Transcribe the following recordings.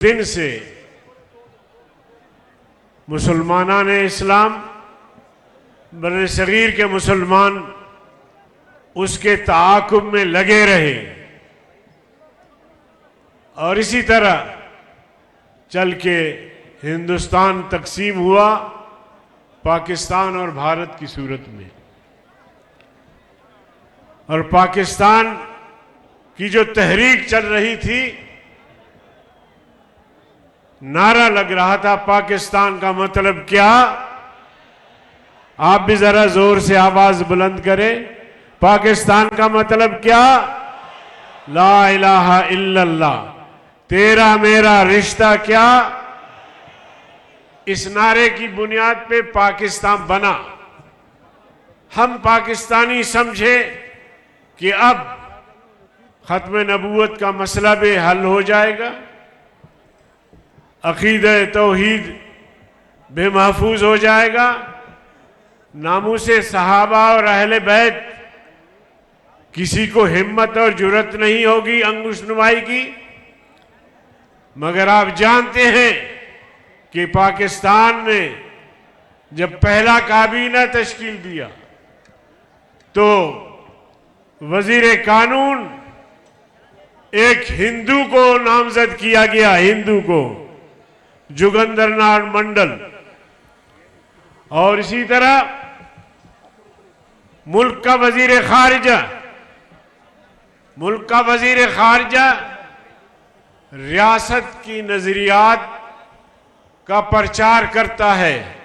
दिन से मुसलमाना ने इस्लाम बर्रे सगीर के मुसलमान उसके ताक़ुब में लगे रहे और इसी तरह चल के हिंदुस्तान तकसीम हुआ पाकिस्तान और भारत की सूरत में। और पाकिस्तान की जो तहरीक चल रही थी, नारा लग रहा था पाकिस्तान का मतलब क्या। आप भी जरा जोर से आवाज बुलंद करें, पाकिस्तान का मतलब क्या। ला इलाहा इल्लल्लाह, तेरा मेरा रिश्ता क्या। इस नारे की बुनियाद पे पाकिस्तान बना। हम पाकिस्तानी समझे कि अब खत्म नबूवत का मसला भी हल हो जाएगा, अकीदे तौहीद बेमहफूज हो जाएगा, नामूसे सहाबा और अहले बैत किसी को हिम्मत और जुर्रत नहीं होगी अंगुशनुमाई की। मगर आप जानते हैं कि पाकिस्तान ने जब पहला काबीना तश्कील दिया तो वजीर कानून एक हिंदू को नामजद किया गया, हिंदू को, जोगिंदरनाथ मंडल। और इसी तरह मुल्क का वजीर खारजा रियासत की नजरियात का प्रचार करता है,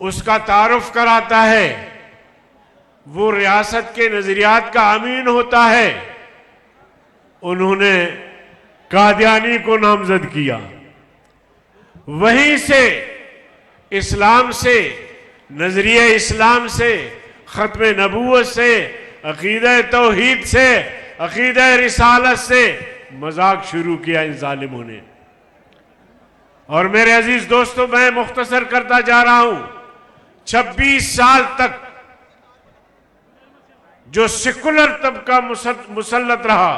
उसका तारुफ कराता है, वो रियासत के नजरियात का अमीन होता है। उन्होंने कादियानी को नामजद किया। वहीं से इस्लाम से, नजरिए इस्लाम से, खत्म नबूवत से, अकीदे तौहीद से, अकीदे रिसालत से मजाक शुरू किया इन जालिमों ने। और मेरे अजीज दोस्तों, मैं मुख्तसर करता जा रहा हूं, 26 साल तक जो सेकुलर तबका मुसल्लत रहा,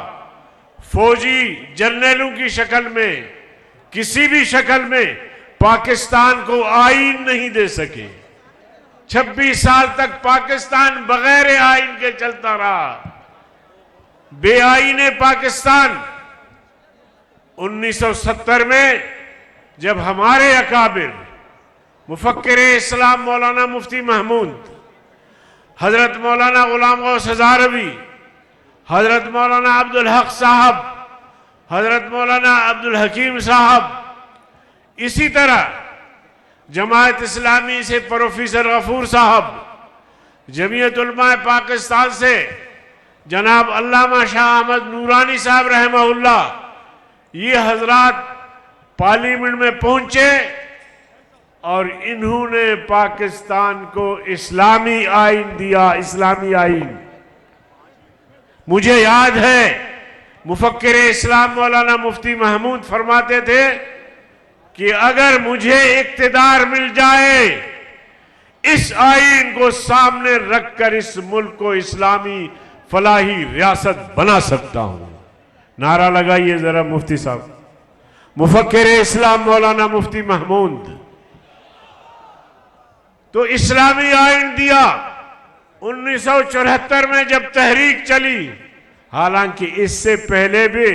फौजी जर्नलों की शक्ल में, किसी भी शक्ल में पाकिस्तान को आईन नहीं दे सके। 26 साल तक पाकिस्तान बगैर आईन के चलता रहा, बेआईने पाकिस्तान। 1970 में जब हमारे अकाबिर मुफक्किर इस्लाम मौलाना मुफ्ती महमूद, हजरत मौलाना गुलाम गौस हज़ारवी, हजरत मौलाना अब्दुल हक साहब, हजरत मौलाना अब्दुल हकीम साहब, इसी तरह जमात इस्लामी से प्रोफेसर गफूर साहब, जमीयत उलमा पाकिस्तान से जनाब अल्लामा शाह अहमद नूरानी साहब रहमहुल्लाह, ये हजरात पार्लियामेंट में पहुंचे और इन्होंने पाकिस्तान को इस्लामी आईन दिया, इस्लामी आईन। मुझे याद है मुफक्किर इस्लाम मौलाना मुफ्ती महमूद फरमाते थे कि अगर मुझे इक्तिदार मिल जाए, इस आईन को सामने रखकर इस मुल्क को इस्लामी फलाही रियासत बना सकता हूं। नारा लगाइए जरा मुफ्ती साहब, मुफक्किर इस्लाम मौलाना मुफ्ती महमूद। तो इस्लामी आईन दिया। 1974 में जब तहरीक चली, हालांकि इससे पहले भी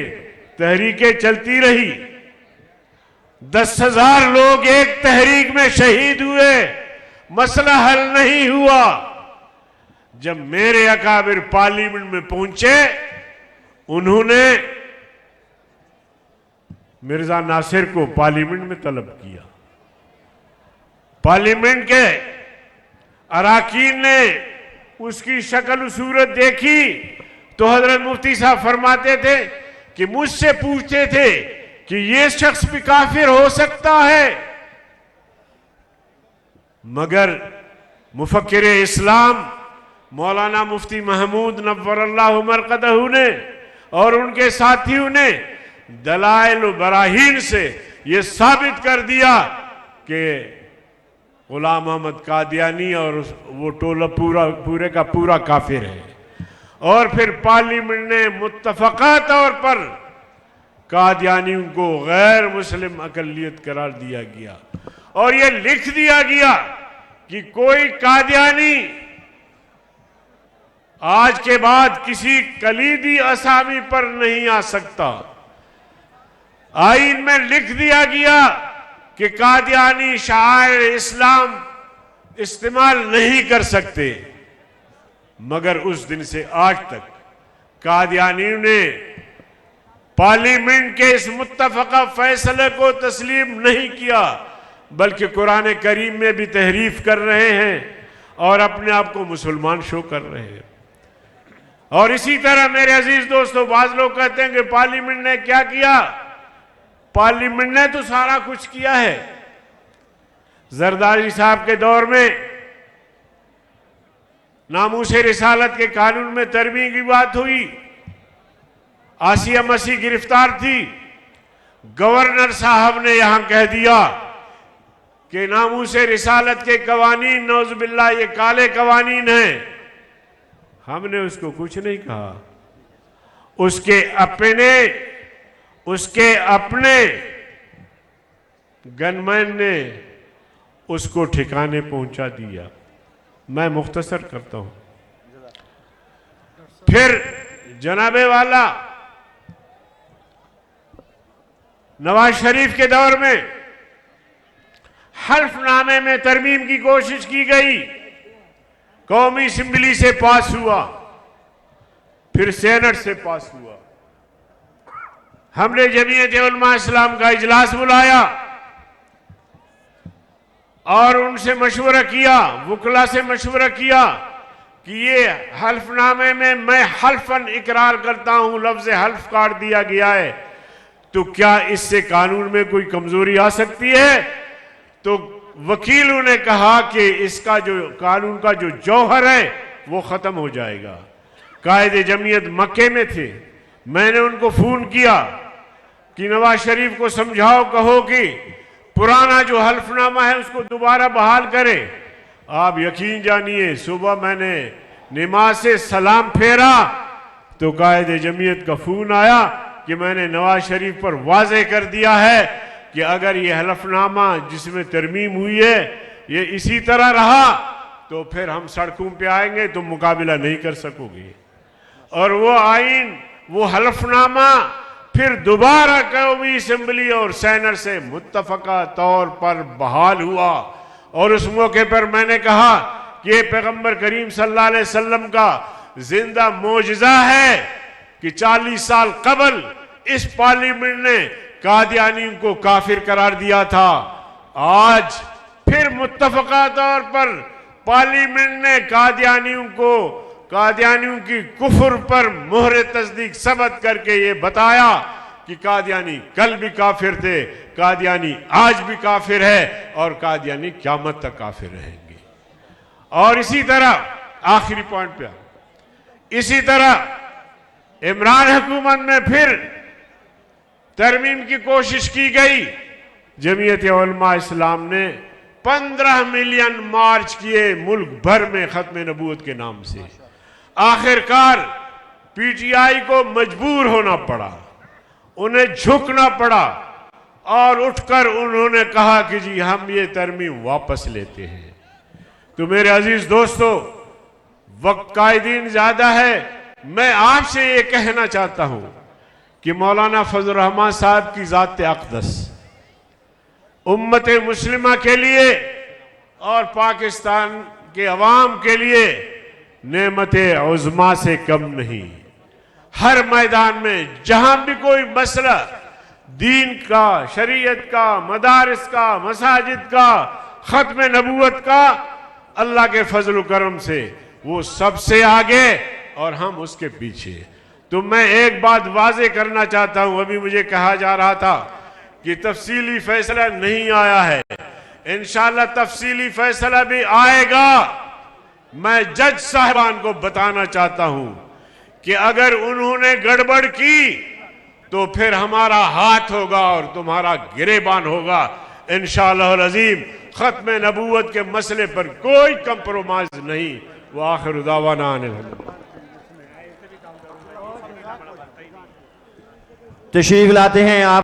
तहरीकें चलती रही, 10,000 लोग एक तहरीक में शहीद हुए, मसला हल नहीं हुआ। जब मेरे अकाबिर पार्लियामेंट में पहुंचे, उन्होंने मिर्जा नासिर को पार्लियामेंट में तलब किया। पार्लियामेंट के अराकीन ने उसकी शक्ल सूरत देखी तो हजरत मुफ्ती साहब फरमाते थे कि मुझसे पूछते थे कि ये शख्स भी काफिर हो सकता है। मगर मुफक्किर इस्लाम मौलाना मुफ्ती महमूद नव्वरल्लाहु मरकदहू ने और उनके साथियों ने दलाइल व बराहीन से यह साबित कर दिया कि गुलाम अहमद कादियानी और वो टोला पूरे का पूरा काफिर है। और फिर पार्लियामेंट ने मुत्तफका तौर पर कादियानियों को गैर मुस्लिम अकलियत करार दिया गया और ये लिख दिया गया कि कोई कादियानी आज के बाद किसी कलीदी असामी पर नहीं आ सकता। आईन में लिख दिया गया कि कादियानी शायर इस्लाम इस्तेमाल नहीं कर सकते। मगर उस दिन से आज तक कादियानियों ने पार्लियामेंट के इस मुत्तफका फैसले को तस्लीम नहीं किया, बल्कि कुरान करीम में भी तहरीफ कर रहे हैं और अपने आप को मुसलमान शो कर रहे हैं। और इसी तरह मेरे अजीज दोस्तों, बाज लोग कहते हैं कि पार्लियामेंट ने क्या किया। पार्लियामेंट ने तो सारा कुछ किया है। जरदारी साहब के दौर में नामूसे रिसालत के कानून में तरमीम की बात हुई। आसिया मसीह गिरफ्तार थी। गवर्नर साहब ने यहां कह दिया कि नामूसे रिसालत के कवानीन नौजुबिल्लाह ये काले कवानीन हैं। हमने उसको कुछ नहीं कहा। उसके अपने गनमैन ने उसको ठिकाने पहुंचा दिया। मैं मुख्तसर करता हूं। फिर जनाबे वाला नवाज शरीफ के दौर में हल्फनामे में तरमीम की कोशिश की गई। कौमी असेंबली से पास हुआ, फिर सेनेट से पास हुआ। हमने जमीयत उलमा इस्लाम का इजलास बुलाया और उनसे मशवरा किया, वकला से मशवरा किया कि ये हल्फनामे में मैं हल्फन इकरार करता हूं, लफ्ज हल्फ काट दिया गया है, तो क्या इससे कानून में कोई कमजोरी आ सकती है? तो वकीलों ने कहा कि इसका जो कानून का जो जौहर है वो खत्म हो जाएगा। कायदे जमीयत मक्के में थे। मैंने उनको फोन किया कि नवाज शरीफ को समझाओ, कहो कि पुराना जो हल्फनामा है उसको दोबारा बहाल करें। आप यकीन जानिए, सुबह मैंने नमाज से सलाम फेरा तो कायदे जमीयत का फोन आया कि मैंने नवाज शरीफ पर वाजे कर दिया है कि अगर ये हलफनामा जिसमें तरमीम हुई है ये इसी तरह रहा तो फिर हम सड़कों पे आएंगे, तुम मुकाबला नहीं कर सकोगे। और वो आइन, वो हलफनामा फिर दोबारा कौमी असेंबली और सेनेट से मुत्तफका तौर पर बहाल हुआ। और उस मौके पर मैंने कहा कि ये पैगंबर करीम सल्लल्लाहु अलैहि वसल्लम का जिंदा मोजज़ा है कि 40 साल कबल इस पार्लियामेंट ने कादियानियों को काफिर करार दिया था। आज फिर मुत्तफका तौर पर पार्लियामेंट ने कादियानियों की कुफर पर मोहर तस्दीक सबत करके ये बताया कि कादियानी कल भी काफिर थे, कादियानी आज भी काफिर है और कादियानी क़यामत तक काफिर रहेंगे। और इसी तरह आखिरी पॉइंट पे, इसी तरह इमरान हुकूमत में फिर तरमीम की कोशिश की गई। जमीयत उलमा इस्लाम ने 15 मिलियन मार्च किए मुल्क भर में खत्म नबूवत के नाम से। आखिरकार पीटीआई को मजबूर होना पड़ा, उन्हें झुकना पड़ा और उठकर उन्होंने कहा कि जी हम ये तरमीम वापस लेते हैं। तो मेरे अजीज दोस्तों, वक्त कायदीन ज्यादा है। मैं आपसे ये कहना चाहता हूं कि मौलाना फजल रहमान साहब की ज़ात अक़दस उम्मत मुस्लिमा के लिए और पाकिस्तान के अवाम के लिए नेमत उज़्मा से कम नहीं। हर मैदान में जहां भी कोई मसला दीन का, शरीयत का, मदारिस का, मसाजिद का, खत्म नबूवत का, अल्लाह के फजल करम से वो सबसे आगे और हम उसके पीछे। तो मैं एक बात वाजे करना चाहता हूं। अभी मुझे कहा जा रहा था कि तफसीली फैसला नहीं आया है। इंशाअल्लाह तफसीली फैसला भी आएगा। मैं जज साहबान को बताना चाहता हूं कि अगर उन्होंने गड़बड़ की तो फिर हमारा हाथ होगा और तुम्हारा गिरेबान होगा इंशाअल्लाह अज़ीम। खत्म नबूवत के मसले पर कोई कंप्रोमाइज नहीं। व आखिर दावाना अनिल हम्दुलिल्लाह। तशरीफ लाते हैं आप